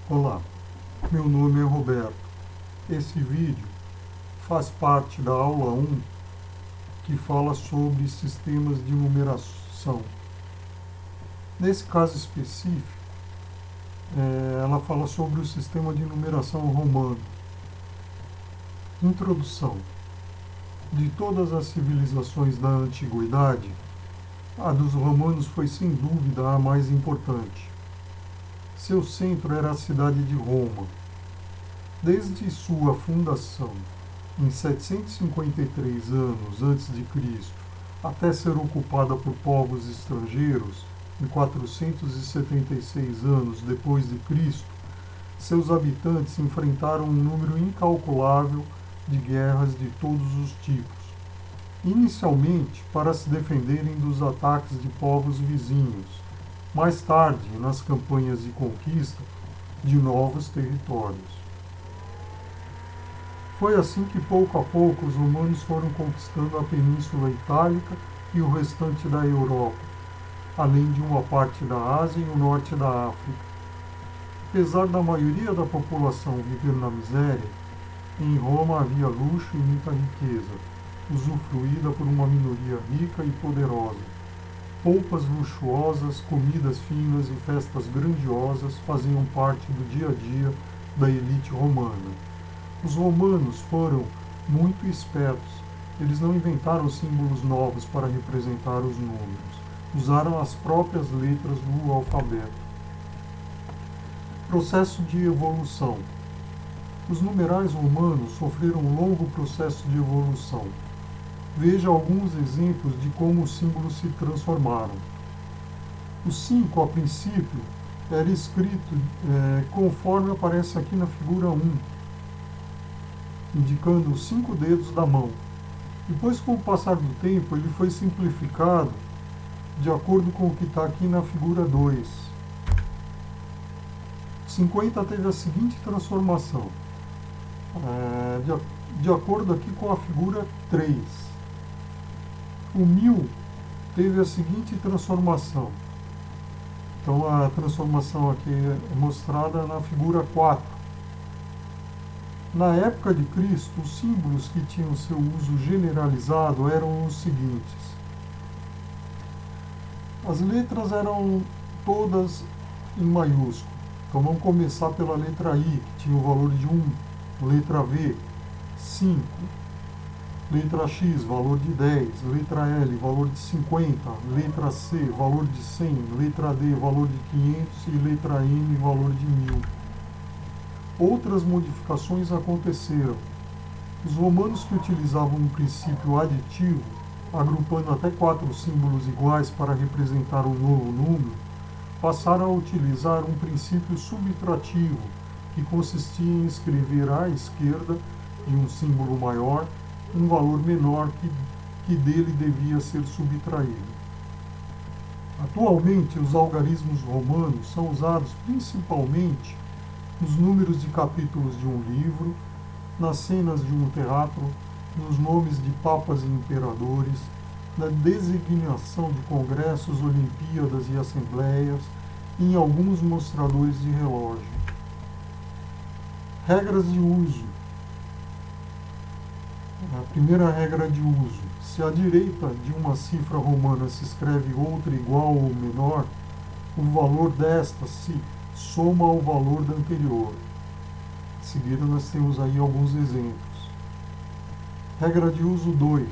Olá, meu nome é Roberto. Esse vídeo faz parte da aula 1 que fala sobre sistemas de numeração. Nesse caso específico, ela fala sobre o sistema de numeração romano. Introdução. De todas as civilizações da antiguidade, a dos romanos foi sem dúvida a mais importante. Seu centro era a cidade de Roma. Desde sua fundação, em 753 anos antes de Cristo, até ser ocupada por povos estrangeiros, em 476 anos depois de Cristo, seus habitantes enfrentaram um número incalculável de guerras de todos os tipos. Inicialmente, para se defenderem dos ataques de povos vizinhos, mais tarde, nas campanhas de conquista de novos territórios. Foi assim que, pouco a pouco, os romanos foram conquistando a Península Itálica e o restante da Europa, além de uma parte da Ásia e o norte da África. Apesar da maioria da população viver na miséria, em Roma havia luxo e muita riqueza, usufruída por uma minoria rica e poderosa. Roupas luxuosas, comidas finas e festas grandiosas faziam parte do dia a dia da elite romana. Os romanos foram muito espertos. Eles não inventaram símbolos novos para representar os números. Usaram as próprias letras do alfabeto. Processo de evolução. Os numerais romanos sofreram um longo processo de evolução. Veja alguns exemplos de como os símbolos se transformaram. O 5, a princípio, era escrito conforme aparece aqui na figura 1, indicando os 5 dedos da mão. Depois, com o passar do tempo, ele foi simplificado de acordo com o que está aqui na figura 2. 50 teve a seguinte transformação, de acordo aqui com a figura 3. O 1000 teve a seguinte transformação. Então, a transformação aqui é mostrada na figura 4. Na época de Cristo, os símbolos que tinham seu uso generalizado eram os seguintes. As letras eram todas em maiúsculo. Então vamos começar pela letra I, que tinha o valor de 1. Letra V, 5. Letra X, valor de 10. Letra L, valor de 50. Letra C, valor de 100. Letra D, valor de 500. E letra M, valor de 1000. Outras modificações aconteceram. Os romanos, que utilizavam um princípio aditivo, agrupando até 4 símbolos iguais para representar um novo número, passaram a utilizar um princípio subtrativo, que consistia em escrever à esquerda de um símbolo maior um valor menor que dele devia ser subtraído. Atualmente, os algarismos romanos são usados principalmente nos números de capítulos de um livro, nas cenas de um teatro, nos nomes de papas e imperadores, na designação de congressos, olimpíadas e assembleias, e em alguns mostradores de relógio. Regras de uso. A primeira regra de uso: se à direita de uma cifra romana se escreve outra igual ou menor, o valor desta se soma ao valor da anterior. Em seguida, nós temos aí alguns exemplos. Regra de uso 2.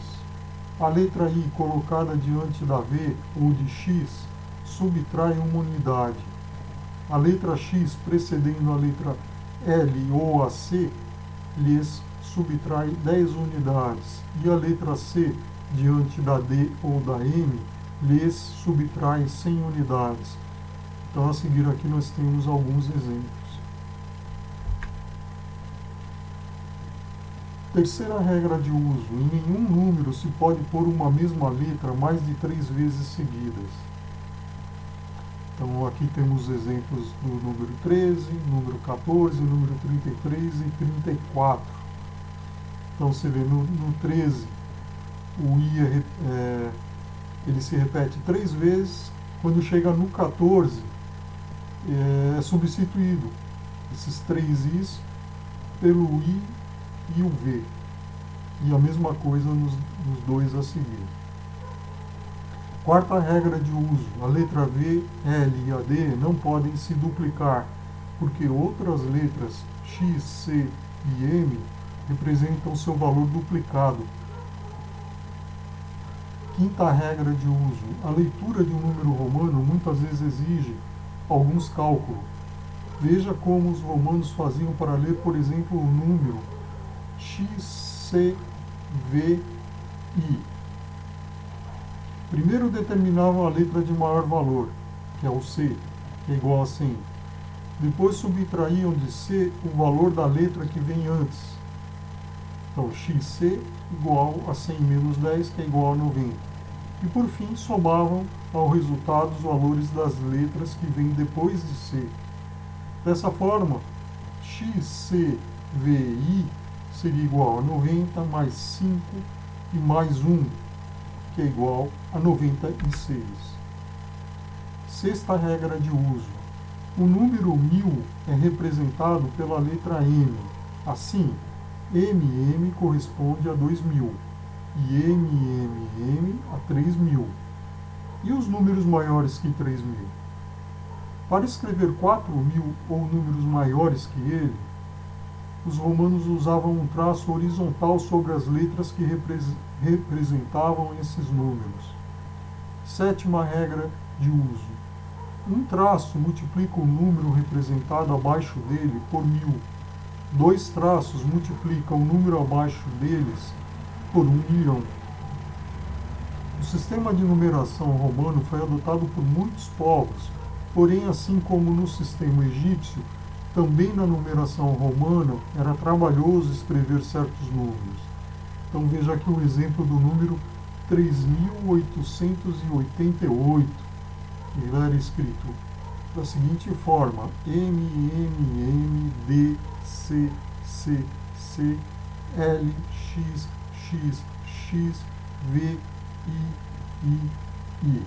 A letra I colocada diante da V ou de X subtrai uma unidade. A letra X precedendo a letra L ou a C lhes subtrai 10 unidades. E a letra C diante da D ou da M lhes subtrai 100 unidades. Então, a seguir aqui nós temos alguns exemplos. Terceira regra de uso: em nenhum número se pode pôr uma mesma letra mais de 3 vezes seguidas. Então, aqui temos exemplos do número 13, número 14, número 33 e 34. Então, você vê no 13, o I ele se repete 3 vezes. Quando chega no 14, é substituído. esses 3 Is pelo I e o V. E a mesma coisa nos dois a seguir. Quarta regra de uso: a letra V, L e a D não podem se duplicar, porque outras letras X, C e M representam seu valor duplicado. Quinta regra de uso: a leitura de um número romano muitas vezes exige alguns cálculos. Veja como os romanos faziam para ler, por exemplo, o número XCVI. Primeiro determinavam a letra de maior valor, que é o C, que é igual a 100. Depois subtraíam de C o valor da letra que vem antes. Então, XC igual a 100 menos 10, que é igual a 90. E por fim, somavam ao resultado os valores das letras que vêm depois de C. Dessa forma, XCVI seria igual a 90 mais 5 e mais 1, que é igual a 96. Sexta regra de uso: o número 1000 é representado pela letra M. Assim, MM corresponde a 2000 e MMM a 3000. E os números maiores que 3000? Para escrever 4000 ou números maiores que ele, os romanos usavam um traço horizontal sobre as letras que representavam esses números. Sétima regra de uso: um traço multiplica o número representado abaixo dele por 1000. 2 traços multiplicam o número abaixo deles por 1.000.000. O sistema de numeração romano foi adotado por muitos povos, porém, assim como no sistema egípcio, também na numeração romana era trabalhoso escrever certos números. Então veja aqui o exemplo do número 3.888. Ele era escrito da seguinte forma: MMMDCCC LXXXVII.